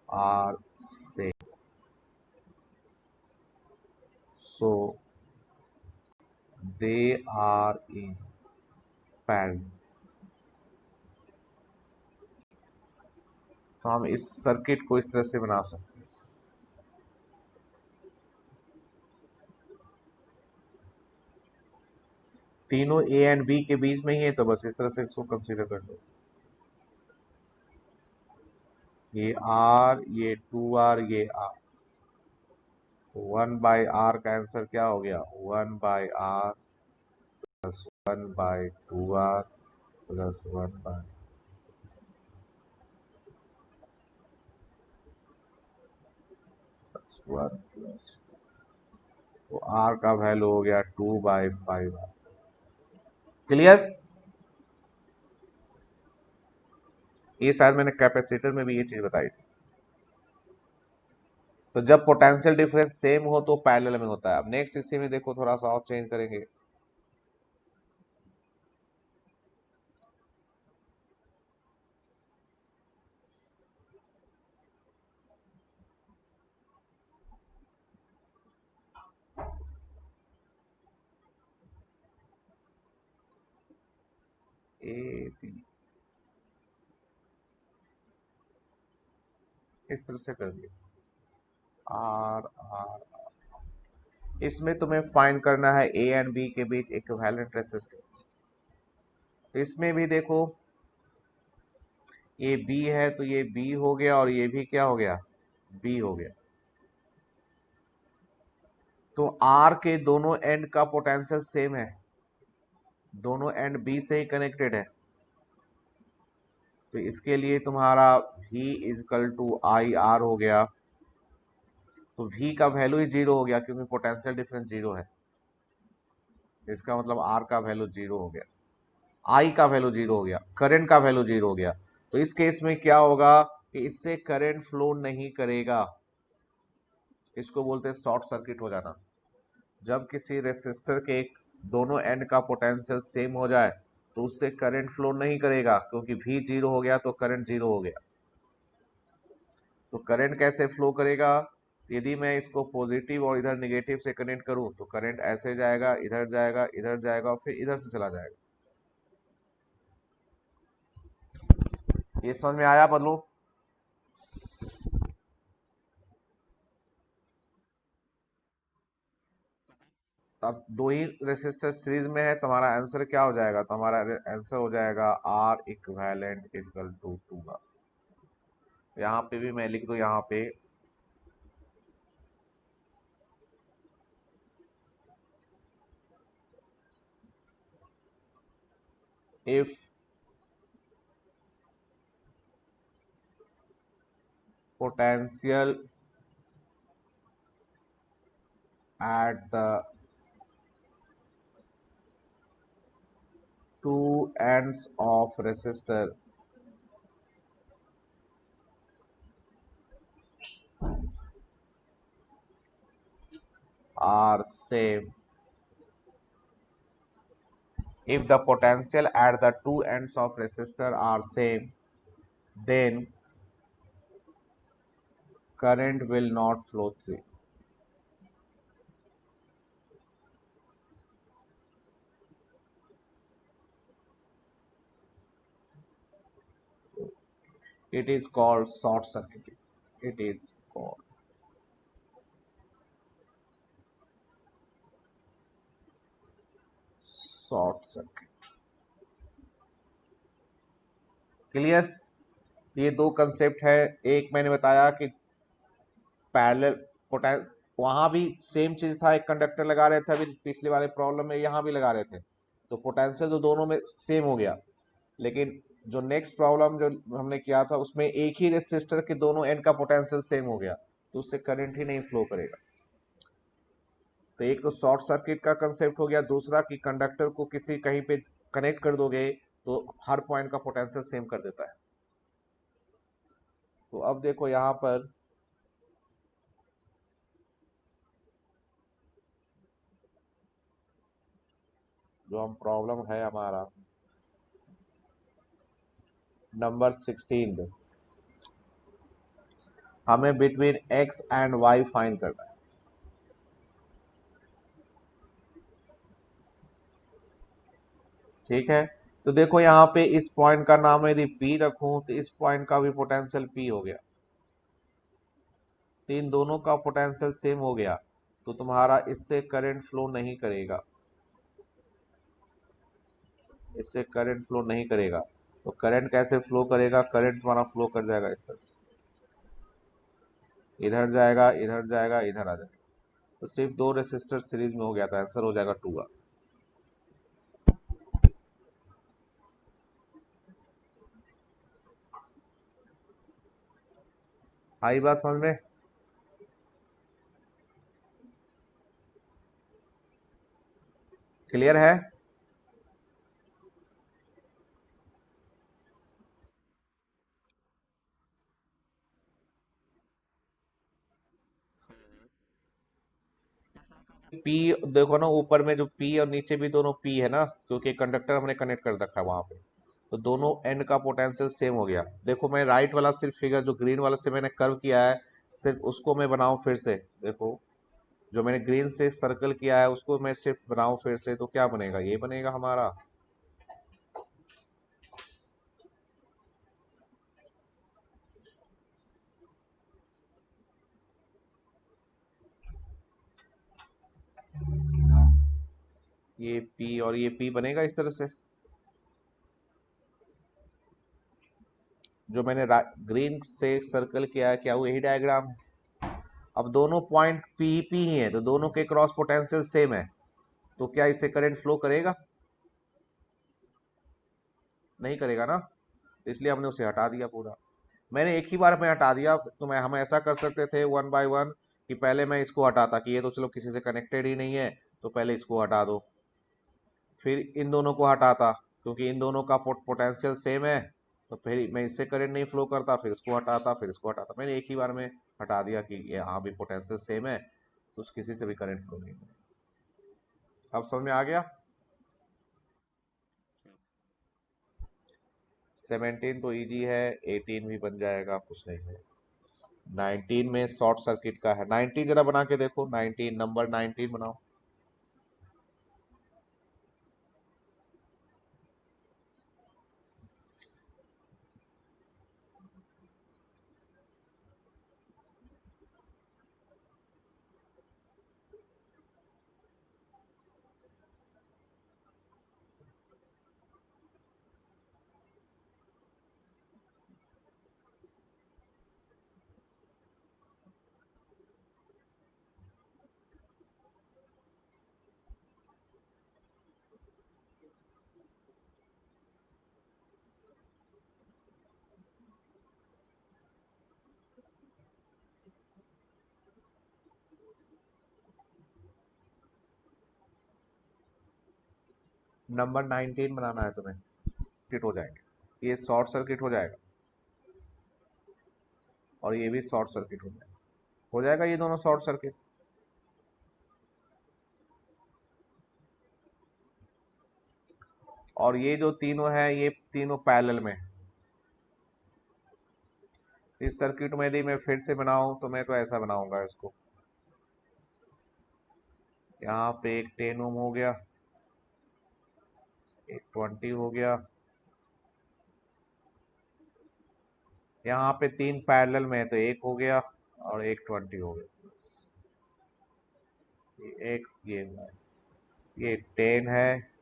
are same, so they are in parallel. तो हम इस सर्किट को इस तरह से बना सकते हैं। तीनों ए एंड बी के बीच में ही है तो बस इस तरह से इसको कंसीडर कर लो। ये आर, ये 2R, ये आर, 1/r का आंसर क्या हो गया? 1/r plus 1/2R plus 1/, one plus, तो R का वैल्यू हो गया 2/5R। क्लियर? ये शायद मैंने कैपेसिटर में भी ये चीज बताई थी। तो जब पोटेंशियल डिफरेंस सेम हो तो पैरेलल में होता है। अब नेक्स्ट इसी में देखो, थोड़ा सा और चेंज करेंगे। ए बी इस तरह से कर दिया, आर आर। इसमें तुम्हें फाइंड करना है ए एंड बी के बीच इक्विवेलेंट रेसिस्टेंस। तो इसमें भी देखो, ये बी है तो ये बी हो गया और ये भी क्या हो गया? बी हो गया। तो आर के दोनों एंड का पोटेंशियल सेम है, दोनों एंड बी से ही कनेक्टेड है। तो इसके लिए तुम्हारा V equal to I R हो गया। तो V का वैल्यू ही जीरो हो गया क्योंकि पोटेंशियल डिफरेंस जीरो है। इसका मतलब R का वैल्यू जीरो हो गया, I का वैल्यू जीरो हो गया, करंट का वैल्यू जीरो हो गया। तो इस केस में क्या होगा कि इससे करंट फ्लो नहीं करेगा। इसको बोलते हैं शॉर्ट सर्किट हो जाना। जब किसी रेसिस्टर के दोनों एंड का पोटेंशियल सेम हो जाए तो उससे करंट फ्लो नहीं करेगा, क्योंकि V जीरो हो गया तो करंट जीरो हो गया। तो करंट कैसे फ्लो करेगा? यदि मैं इसको पॉजिटिव और इधर निगेटिव से कनेक्ट करूं तो करंट ऐसे जाएगा, इधर जाएगा, इधर जाएगा और फिर इधर से चला जाएगा। ये समझ में आया बदलू? अब दो ही रेसिस्टर सीरीज में है तो हमारा आंसर क्या हो जाएगा? तो हमारा आंसर हो जाएगा are equivalent equal to 2R। यहाँ पे भी मैं लिख दूं, यहाँ पे if potential at the two ends of resistor are same. If the potential at the two ends of resistor are same, then current will not flow through. It is called short circuit. It is called short circuit. Clear. ये दो concept है। एक मैंने बताया कि parallel potential, वहां भी same चीज था, एक कंडक्टर लगा रहे थे, अभी पिछले वाले प्रॉब्लम में यहां भी लगा रहे थे, तो पोटेंशियल तो दोनों में सेम हो गया। लेकिन जो नेक्स्ट प्रॉब्लम जो हमने किया था उसमें एक ही रेसिस्टर के दोनों एंड का पोटेंशियल सेम हो गया, तो उससे करंट ही नहीं फ्लो करेगा। तो एक तो शॉर्ट सर्किट का कंसेप्ट हो गया, दूसरा कि कंडक्टर को किसी कहीं पे कनेक्ट कर दोगे तो हर पॉइंट का पोटेंशियल सेम कर देता है। तो अब देखो यहाँ पर जो हम प्रॉब्लम है हमारा नंबर 16, हमें between X and Y find करना है। ठीक है, तो देखो यहाँ पे इस पॉइंट का नाम यदि पी रखूं तो इस पॉइंट का भी पोटेंशियल पी हो गया, तो इन दोनों का पोटेंशियल सेम हो गया, तो तुम्हारा इससे करंट फ्लो नहीं करेगा, इससे करंट फ्लो नहीं करेगा। तो करंट कैसे फ्लो करेगा? करंट तुम्हारा फ्लो कर जाएगा इस तरह से, इधर जाएगा, इधर जाएगा, इधर आ जाएगा। तो सिर्फ दो रेसिस्टर सीरीज में हो गया था, आंसर हो जाएगा 2। आई बात समझ में? क्लियर है? पी देखो ना, ऊपर में जो पी और नीचे भी दोनों पी है ना, क्योंकि कंडक्टर हमने कनेक्ट कर रखा है वहां पे, तो दोनों एंड का पोटेंशियल सेम हो गया। देखो मैं राइट वाला सिर्फ फिगर जो ग्रीन वाला से मैंने कर्व किया है, सिर्फ उसको मैं बनाऊं फिर से। देखो जो मैंने ग्रीन से सर्कल किया है उसको मैं सिर्फ बनाऊं फिर से, तो क्या बनेगा? ये बनेगा हमारा। ये पी और ये पी बनेगा इस तरह से। जो मैंने ग्रीन से सर्कल किया है, क्या वो यही डायग्राम है? अब दोनों पॉइंट पी पी ही है, तो दोनों के क्रॉस पोटेंशियल सेम है, तो क्या इससे करंट फ्लो करेगा? नहीं करेगा ना, इसलिए हमने उसे हटा दिया पूरा। मैंने एक ही बार में हटा दिया, तो मैं हम ऐसा कर सकते थे वन बाय वन, कि पहले मैं इसको हटाता कि ये तो चलो किसी से कनेक्टेड ही नहीं है, तो पहले इसको हटा दो, फिर इन दोनों को हटाता क्योंकि इन दोनों का पोटेंशियल सेम है, तो फिर मैं इससे करंट नहीं फ्लो करता, फिर इसको हटाता, फिर इसको हटाता। मैंने एक ही बार में हटा दिया कि ये हाँ भी पोटेंशियल सेम है, तो किसी से भी करंट फ्लो नहीं होगा। अब समझ में आ गया? 17 तो इजी है, 18 भी बन जाएगा, कुछ नहीं है। 19 में शॉर्ट सर्किट का है। 19 जरा बना के देखो, 19 नंबर 19 बनाओ। नंबर 19 बनाना है तुम्हें, सर्किट हो जाएंगे, ये शॉर्ट सर्किट हो जाएगा और ये भी शॉर्ट सर्किट हो जाएगा ये दोनों शॉर्ट सर्किट। और ये जो तीनों है ये तीनों पैरेलल में। इस सर्किट में यदि मैं फिर से बनाऊं तो मैं तो ऐसा बनाऊंगा इसको, यहाँ पे एक 10 ओम हो गया, एक 20 हो गया, यहाँ पे तीन पैरेलल में है तो एक हो गया और एक 20 हो गया। ये एक्स ये 10 है,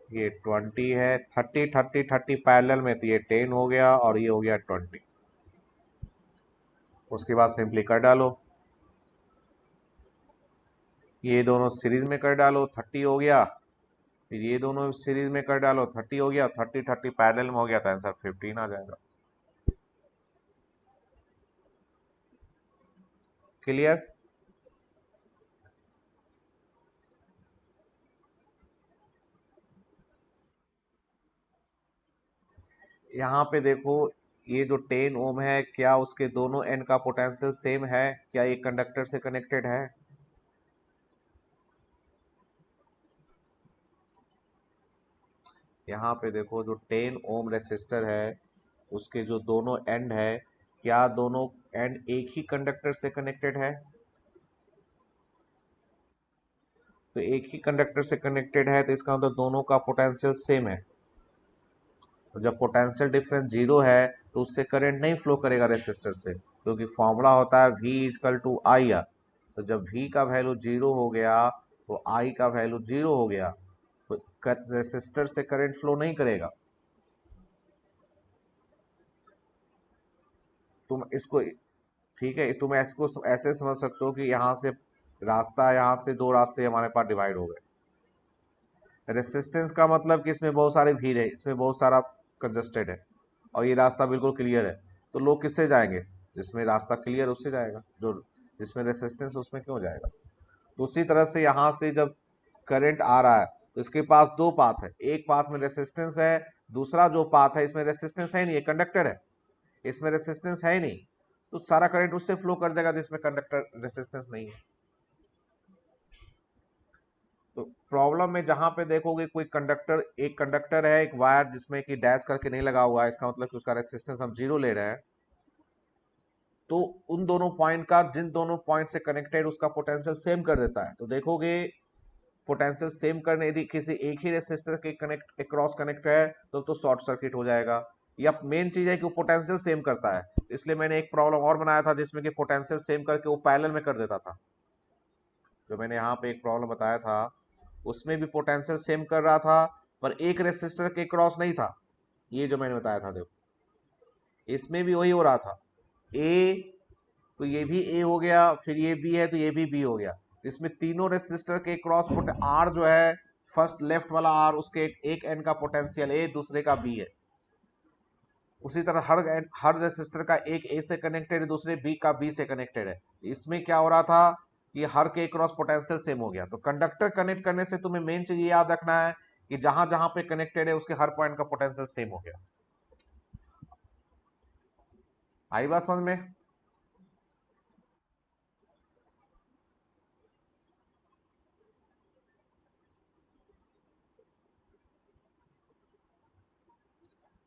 ये 20 है, 30 पैरेलल में तो ये 10 हो गया और ये हो गया 20। उसके बाद सिंपली कर डालो, ये दोनों सीरीज में कर डालो, 30 हो गया, फिर ये दोनों सीरीज में कर डालो, 30 हो गया, 30 पैरेलल में हो गया तो आंसर 15 आ जाएगा। क्लियर? यहाँ पे देखो, ये जो 10 ओम है क्या उसके दोनों एंड का पोटेंशियल सेम है? क्या ये कंडक्टर से कनेक्टेड है? यहाँ पे देखो जो 10 ओम रेसिस्टर है उसके जो दोनों एंड है, क्या दोनों एंड एक ही कंडक्टर से कनेक्टेड है? तो एक ही कंडक्टर से कनेक्टेड है तो इसका मतलब दोनों का पोटेंशियल सेम है। तो जब पोटेंशियल डिफरेंस जीरो है तो उससे करंट नहीं फ्लो करेगा रेसिस्टर से, क्योंकि फॉर्मूला होता है V equal to I R. तो जब V का वैल्यू जीरो हो गया तो I का वैल्यू जीरो हो गया, तो रेसिस्टर से करंट फ्लो नहीं करेगा। तुम इसको, ठीक है, तुम इसको ऐसे समझ सकते हो कि यहाँ से रास्ता, यहाँ से दो रास्ते हमारे पास डिवाइड हो गए। रेसिस्टेंस का मतलब कि इसमें बहुत सारी भीड़ है, इसमें बहुत सारा कंजस्टेड है और ये रास्ता बिल्कुल क्लियर है, तो लोग किससे जाएंगे? जिसमें रास्ता क्लियर उससे जाएगा, जो जिसमें रेसिस्टेंस उसमें क्यों जाएगा? तो उसी तरह से यहाँ से जब करंट आ रहा है तो इसके पास दो पाथ है, एक पाथ में रेसिस्टेंस है, दूसरा जो पाथ है इसमें रेसिस्टेंस है नहीं, ये कंडक्टर है, इसमें रेसिस्टेंस है नहीं, तो सारा करंट उससे फ्लो कर जाएगा जिसमें कंडक्टर रेसिस्टेंस नहीं है। तो प्रॉब्लम में जहां पे देखोगे कोई कंडक्टर, एक कंडक्टर है, एक वायर जिसमें कि डैश करके नहीं लगा हुआ है, इसका मतलब कि उसका रेसिस्टेंस हम जीरो ले रहे हैं, तो उन दोनों पॉइंट का, जिन दोनों पॉइंट से कनेक्टेड उसका पोटेंशियल सेम कर देता है। तो देखोगे पोटेंशियल सेम करने यदि किसी एक ही रेसिस्टर के कनेक्ट क्रॉस कनेक्ट है तो शॉर्ट सर्किट हो जाएगा। या मेन चीज है कि वो पोटेंशियल सेम करता है, इसलिए मैंने एक प्रॉब्लम और बनाया था जिसमें कि पोटेंशियल सेम करके वो पैरेलल में कर देता था। जो मैंने यहाँ पे एक प्रॉब्लम बताया था उसमें भी पोटेंशियल सेम कर रहा था पर एक रेसिस्टर के क्रॉस नहीं था, ये जो मैंने बताया था देखो, इसमें भी वही हो रहा था। ए, तो ये भी ए हो गया, फिर ये बी है तो ये भी बी हो गया। इसमें तीनों रेसिस्टर के क्रॉस आर जो है, फर्स्ट लेफ्ट वाला आर उसके एक एंड का पोटेंशियल ए, दूसरे का बी है। उसी तरह हर रेसिस्टर का एक ए से कनेक्टेड है, दूसरे बी का बी से कनेक्टेड है। इसमें क्या हो रहा था कि हर के क्रॉस पोटेंशियल सेम हो गया। तो कंडक्टर कनेक्ट करने से तुम्हें मेन चीज ये याद रखना है कि जहां जहां पे कनेक्टेड है उसके हर पॉइंट का पोटेंशियल सेम हो गया। आई बात समझ में?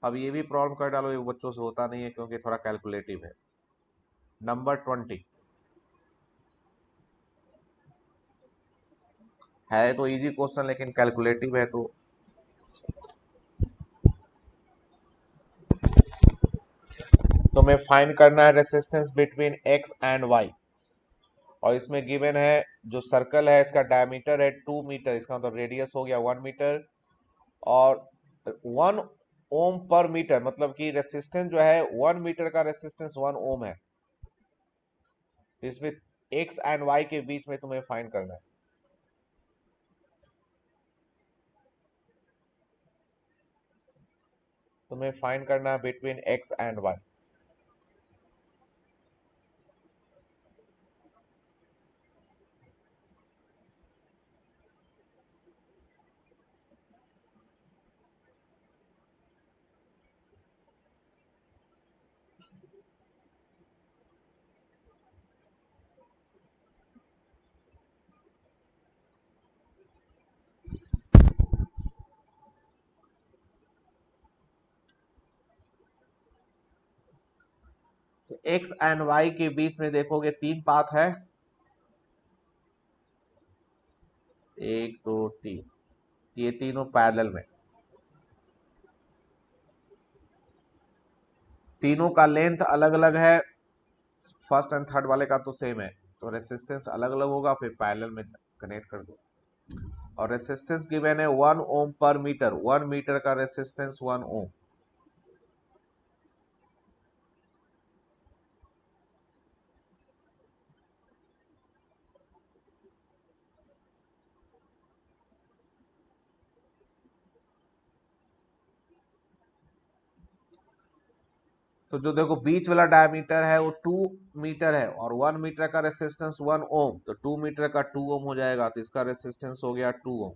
अब ये भी प्रॉब्लम कर डालो, ये बच्चों से होता नहीं है क्योंकि थोड़ा कैलकुलेटिव है। नंबर 20 है तो इजी क्वेश्चन लेकिन कैलकुलेटिव है, तो तुम्हें फाइंड करना है resistance between X and Y. और इसमें गिवन है जो सर्कल है इसका डायमीटर है 2 मीटर, इसका मतलब रेडियस हो गया 1 मीटर, और 1 ओम पर मीटर, मतलब कि रेसिस्टेंस जो है 1 मीटर का रेसिस्टेंस 1 ओम है। इसमें एक्स एंड वाई के बीच में तुम्हें फाइंड करना है। तुम्हें फाइंड करना है between X and Y. X and Y के बीच में देखोगे 3 पाथ है, 1 2 3, ये तीनों पैरेलल में, तीनों का लेंथ अलग अलग है, फर्स्ट एंड थर्ड वाले का तो सेम है, तो रेसिस्टेंस अलग अलग होगा, फिर पैरेलल में कनेक्ट कर दो। और रेसिस्टेंस गिवन है 1 ओम पर मीटर, 1 मीटर का रेसिस्टेंस 1 ओम। तो जो देखो बीच वाला डायमीटर है वो 2 मीटर है, और 1 मीटर का रेसिस्टेंस 1 ओम, तो 2 मीटर का 2 ओम हो जाएगा, तो इसका रेसिस्टेंस हो गया 2 ओम।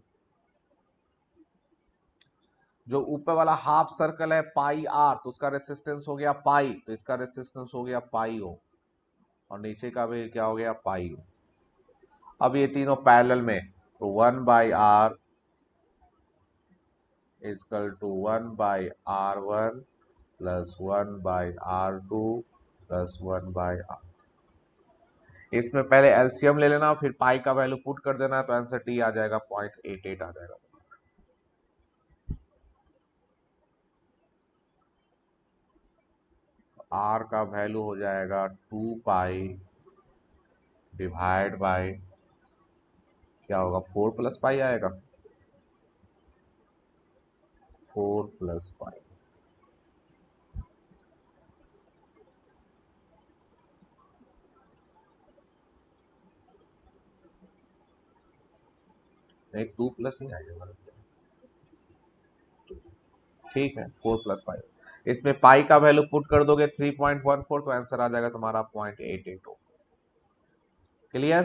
जो ऊपर वाला हाफ सर्कल है पाई आर, तो उसका रेसिस्टेंस हो गया पाई, तो इसका रेसिस्टेंस हो गया पाई ओम, और नीचे का भी क्या हो गया पाई ओम। अब ये तीनों पैरेलल में, तो 1/r is equal to 1/r1 plus 1/r2 plus 1/r। इसमें पहले एलसीएम ले लेना, फिर पाई का वैल्यू पुट कर देना, तो आंसर टी आ जाएगा 0.88 आ जाएगा। आर का वैल्यू हो जाएगा 2 पाई डिवाइड बाय क्या होगा, 4 प्लस पाई आएगा, 4 प्लस पाई। नहीं 2 प्लस ही आएगा, ठीक है 4 प्लस पाई। इसमें पाई का वैल्यू पुट कर दोगे 3.14, तो आंसर आ जाएगा तुम्हारा 0.88। क्लियर।